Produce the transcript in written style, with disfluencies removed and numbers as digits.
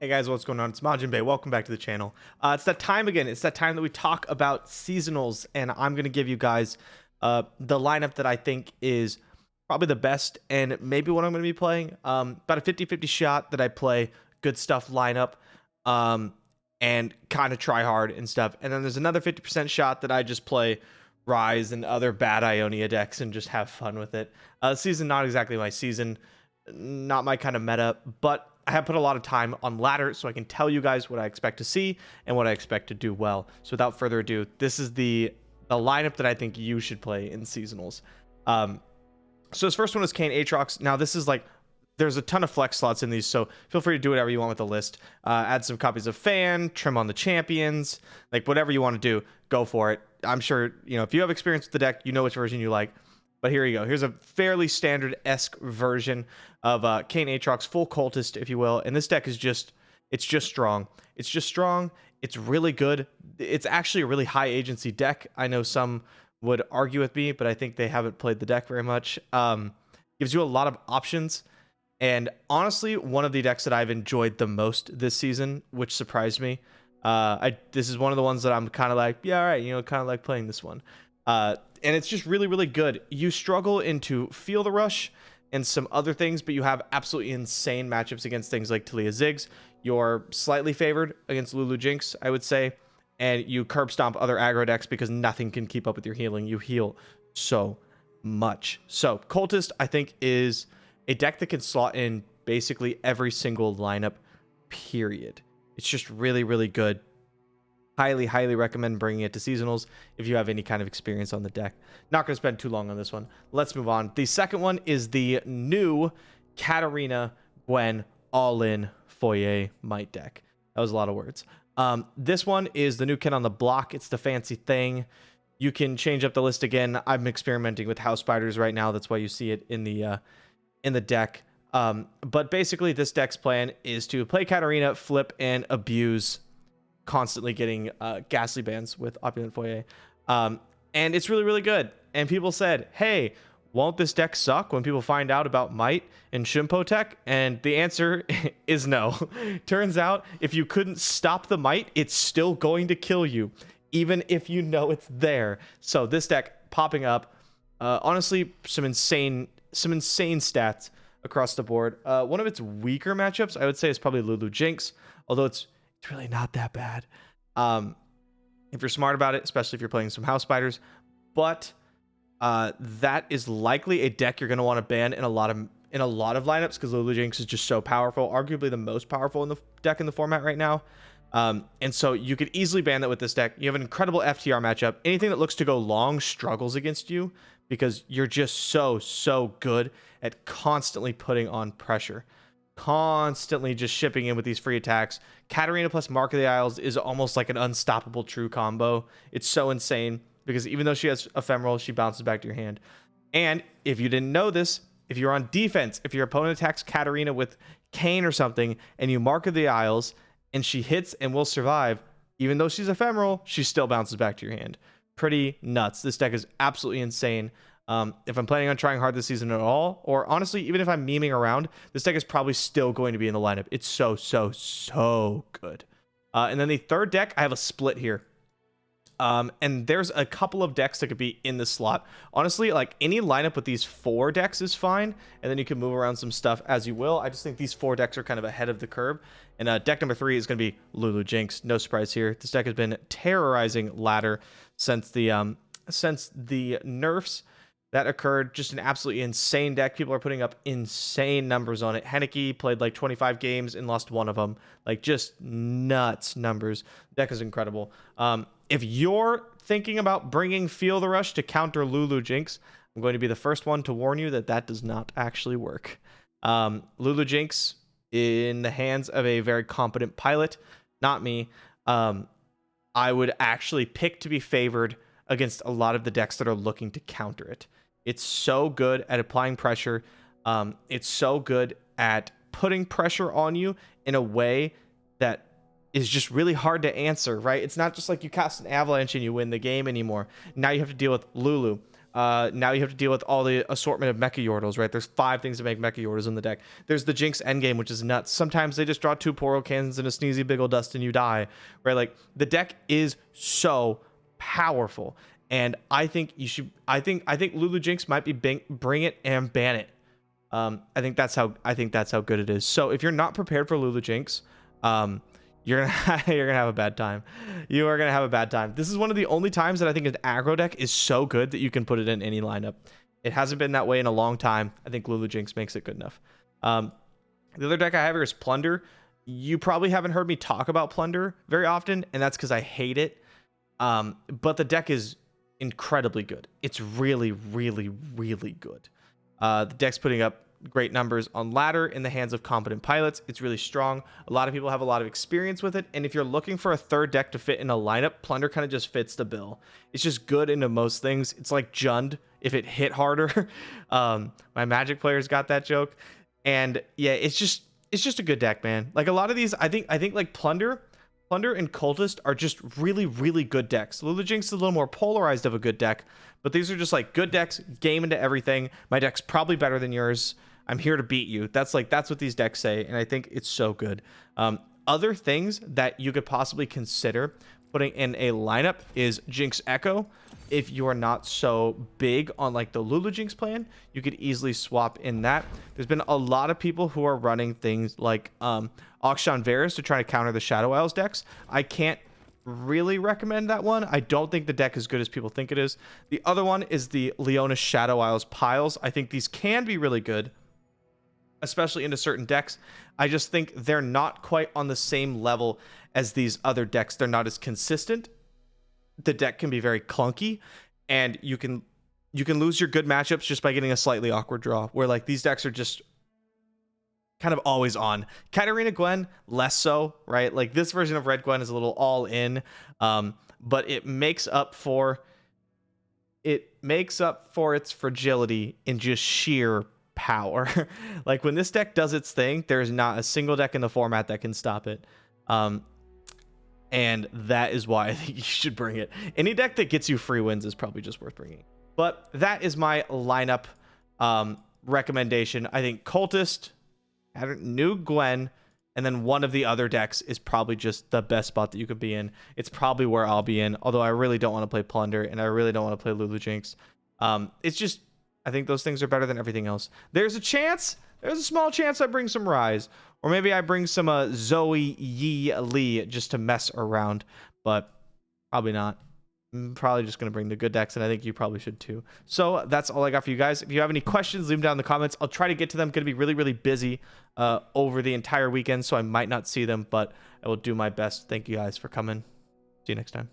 Hey guys, what's going on? It's MajiinBae. Welcome back to the channel. It's that time again. It's that time that we talk about seasonals, and I'm going to give you guys the lineup that I think is probably the best and maybe what I'm going to be playing. About a 50-50 shot that I play good stuff lineup and kind of try hard and stuff. And then there's another 50% shot that I just play Rise and other bad Ionia decks and just have fun with it. Season, not exactly my season, not my kind of meta, but I have put a lot of time on ladder, so I can tell you guys what I expect to see and what I expect to do well. So without further ado, this is the lineup that I think you should play in seasonals. So this first one is Kayn Aatrox. Now this is like, there's a ton of flex slots in these, so feel free to do whatever you want with the list. Add some copies of Fan, trim on the champions, like whatever you want to do, go for it. I'm sure, you know, if you have experience with the deck, you know which version you like. But here you go. Here's a fairly standard-esque version of Kayn Aatrox, full cultist, if you will. And this deck is just, it's just strong. It's just strong. It's really good. It's actually a really high agency deck. I know some would argue with me, but I think they haven't played the deck very much. Gives you a lot of options. And honestly, one of the decks that I've enjoyed the most this season, which surprised me. This is one of the ones that I'm kind of like, yeah, all right, you know, kind of like playing this one. And it's just really, really good. You struggle into Feel the Rush and some other things, but you have absolutely insane matchups against things like Talia Ziggs. You're slightly favored against Lulu Jinx, I would say. And you curb stomp other aggro decks because nothing can keep up with your healing. You heal so much. So Cultist, I think, is a deck that can slot in basically every single lineup, period. It's just really, really good. Highly recommend bringing it to seasonals if you have any kind of experience on the deck. Not going to spend too long on this one. Let's move on. The second one is the new Katarina Gwen all-in Foyer Might deck. That was a lot of words. This one is the new kid on the block. It's the fancy thing. You can change up the list again. I'm experimenting with house spiders right now. That's why you see it in the deck. But basically, this deck's plan is to play Katarina, flip, and abuse, constantly getting ghastly bans with Opulent Foyer. And it's really, really good. And people said, hey, won't this deck suck when people find out about Might and Shimpo tech? And the answer is no. Turns out, if you couldn't stop the Might, it's still going to kill you, even if you know it's there. So this deck popping up, honestly, some insane stats across the board. One of its weaker matchups, I would say, is probably Lulu Jinx, although it's really not that bad if you're smart about it, especially if you're playing some house spiders. But that is likely a deck you're going to want to ban in a lot of lineups because Lulu Jinx is just so powerful, arguably the most powerful in the deck in the format right now. And so you could easily ban that with this deck. You have an incredible FTR matchup. Anything that looks to go long struggles against you because you're just so good at constantly putting on pressure. Constantly just shipping in with these free attacks. Katarina plus Mark of the Isles is almost like an unstoppable true combo. It's so insane because even though she has ephemeral, she bounces back to your hand. And if you didn't know this, if you're on defense, if your opponent attacks Katarina with Kayn or something and you Mark of the Isles and she hits and will survive, even though she's ephemeral, she still bounces back to your hand. Pretty nuts. This deck is absolutely insane. If I'm planning on trying hard this season at all, or honestly, even if I'm memeing around, this deck is probably still going to be in the lineup. It's so good. And then the third deck, I have a split here. And there's a couple of decks that could be in the slot. Honestly, like any lineup with these 4 decks is fine, and then you can move around some stuff as you will. I just think these 4 decks are kind of ahead of the curve. And deck number 3 is going to be Lulu Jinx. No surprise here. This deck has been terrorizing ladder since the nerfs that occurred. Just an absolutely insane deck. People are putting up insane numbers on it. Henneke played like 25 games and lost 1 of them. Like just nuts numbers. Deck is incredible. If you're thinking about bringing Feel the Rush to counter Lulu Jinx, I'm going to be the first one to warn you that that does not actually work. Lulu Jinx in the hands of a very competent pilot, not me, I would actually pick to be favored against a lot of the decks that are looking to counter it. It's so good at applying pressure. It's so good at putting pressure on you in a way that is just really hard to answer, right? It's not just like you cast an avalanche and you win the game anymore. Now you have to deal with Lulu, Now you have to deal with all the assortment of Mecha Yordles, right? There's 5 things to make Mecha Yordles in the deck. There's the Jinx endgame, which is nuts. Sometimes they just draw 2 Poro Cannons and a Sneezy Biggle Dust and you die, right? Like, the deck is so powerful. And I think you should, I think Lulu Jinx might be bring it and ban it. I think that's how good it is. So if you're not prepared for Lulu Jinx, you're gonna have a bad time. You are gonna have a bad time. This is one of the only times that I think an aggro deck is so good that you can put it in any lineup. It hasn't been that way in a long time. I think Lulu Jinx makes it good enough. The other deck I have here is Plunder. You probably haven't heard me talk about Plunder very often, and that's because I hate it. But the deck is incredibly good. It's really, really, really good. The deck's putting up great numbers on ladder in the hands of competent pilots. It's really strong. A lot of people have a lot of experience with it, and if you're looking for a third deck to fit in a lineup, Plunder kind of just fits the bill. It's just good into most things. It's like Jund if it hit harder. My Magic players got that joke, and yeah, it's just a good deck, man. Like, a lot of these, I think like Plunder and Cultist are just really, really good decks. Lulu Jinx is a little more polarized of a good deck, but these are just like good decks, game into everything. My deck's probably better than yours. I'm here to beat you. That's what these decks say, and I think it's so good. Other things that you could possibly consider putting in a lineup is Jinx Echo. If you're not so big on like the Lulu Jinx plan, you could easily swap in that. There's been a lot of people who are running things like Auction Varus to try to counter the Shadow Isles decks. I can't really recommend that one. I don't think the deck is good as people think it is. The other one is the Leona Shadow Isles Piles. I think these can be really good, especially into certain decks. I just think they're not quite on the same level as these other decks. They're not as consistent. The deck can be very clunky, and you can lose your good matchups just by getting a slightly awkward draw, where like these decks are just kind of always on. Katarina Gwen, less so, right? Like, this version of Red Gwen is a little all in, but it makes up for its fragility in just sheer power. Like, when this deck does its thing, there's not a single deck in the format that can stop it. And that is why I think you should bring it. Any deck that gets you free wins is probably just worth bringing. But that is my lineup recommendation. I think Cultist, new Gwen, and then one of the other decks is probably just the best spot that you could be in. It's probably where I'll be in, although I really don't want to play Plunder, and I really don't want to play Lulu Jinx. It's just, I think those things are better than everything else. There's a small chance I bring some Rise, or maybe I bring some Zoe Yi Lee just to mess around, but probably not. I'm probably just going to bring the good decks, and I think you probably should too. So that's all I got for you guys. If you have any questions, leave them down in the comments. I'll try to get to them. Going to be really, really busy over the entire weekend, so I might not see them, but I will do my best. Thank you guys for coming. See you next time.